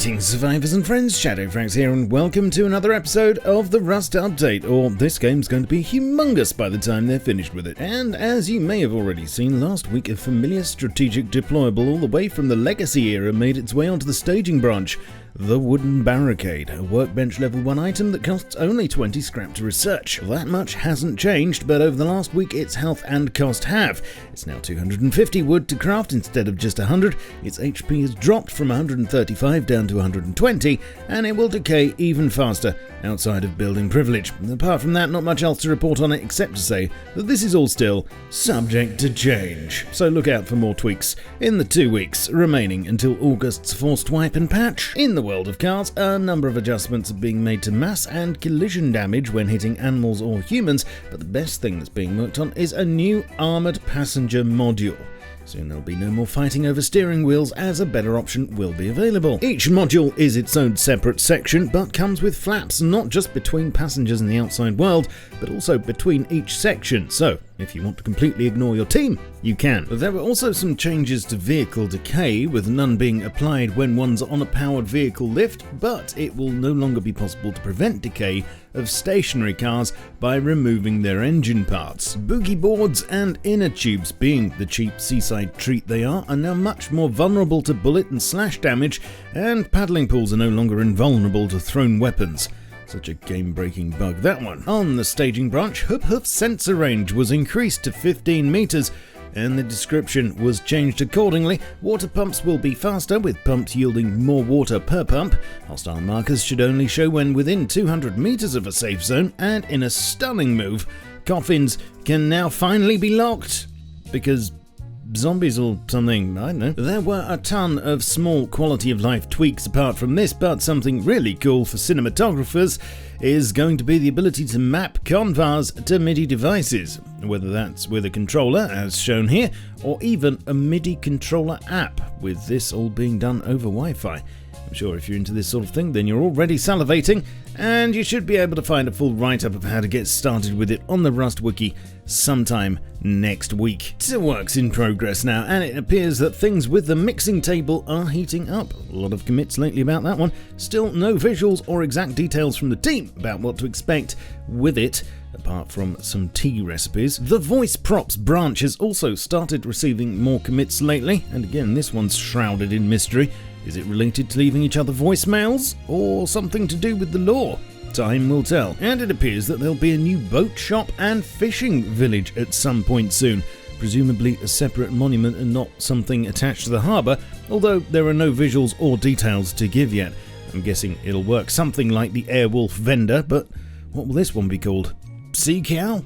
Greetings survivors and friends, SHADOWFRAX here and welcome to another episode of the Rust Update, or this game's going to be humongous by the time they're finished with it. And as you may have already seen, last week a familiar strategic deployable all the way from the Legacy era made its way onto the staging branch. The wooden barricade, a workbench level 1 item that costs only 20 scrap to research. That much hasn't changed, but over the last week its health and cost have. It's now 250 wood to craft instead of just 100, its HP has dropped from 135 down to 120, and it will decay even faster outside of building privilege. Apart from that, not much else to report on it except to say that this is all still subject to change. So look out for more tweaks in the 2 weeks remaining until August's forced wipe and patch. In the world of cars, a number of adjustments are being made to mass and collision damage when hitting animals or humans, but the best thing that's being worked on is a new armoured passenger module. Soon there'll be no more fighting over steering wheels, as a better option will be available. Each module is its own separate section, but comes with flaps not just between passengers and the outside world, but also between each section. So, if you want to completely ignore your team, you can. There were also some changes to vehicle decay, with none being applied when one's on a powered vehicle lift, but it will no longer be possible to prevent decay of stationary cars by removing their engine parts. Boogie boards and inner tubes, being the cheap seaside treat they are now much more vulnerable to bullet and slash damage, and paddling pools are no longer invulnerable to thrown weapons. Such a game-breaking bug, that one. On the staging branch, Hoof Hoof's sensor range was increased to 15 meters, and the description was changed accordingly. Water pumps will be faster, with pumps yielding more water per pump. Hostile markers should only show when within 200 meters of a safe zone, and in a stunning move, coffins can now finally be locked. Because zombies or something, I don't know. There were a ton of small quality of life tweaks apart from this, but something really cool for cinematographers is going to be the ability to map convars to MIDI devices, whether that's with a controller, as shown here, or even a MIDI controller app, with this all being done over Wi-Fi. I'm sure if you're into this sort of thing, then you're already salivating, and you should be able to find a full write-up of how to get started with it on the Rust Wiki sometime next week. It's a work's in progress now, and it appears that things with the mixing table are heating up. A lot of commits lately about that one. Still no visuals or exact details from the team about what to expect with it, apart from some tea recipes. The voice props branch has also started receiving more commits lately, and again this one's shrouded in mystery. Is it related to leaving each other voicemails, or something to do with the lore? Time will tell. And it appears that there'll be a new boat shop and fishing village at some point soon, presumably a separate monument and not something attached to the harbour, although there are no visuals or details to give yet. I'm guessing it'll work something like the Airwolf vendor, but what will this one be called? Sea Cow?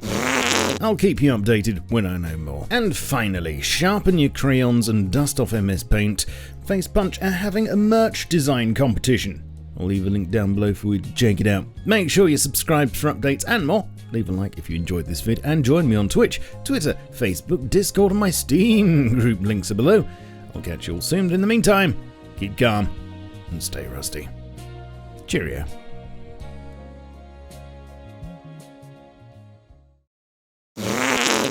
I'll keep you updated when I know more. And finally, sharpen your crayons and dust off MS Paint. Face Punch are having a merch design competition. I'll leave a link down below for you to check it out. Make sure you're subscribed for updates and more. Leave a like if you enjoyed this vid, and join me on Twitch, Twitter, Facebook, Discord, and my Steam group. Links are below. I'll catch you all soon, but in the meantime, keep calm and stay rusty. Cheerio.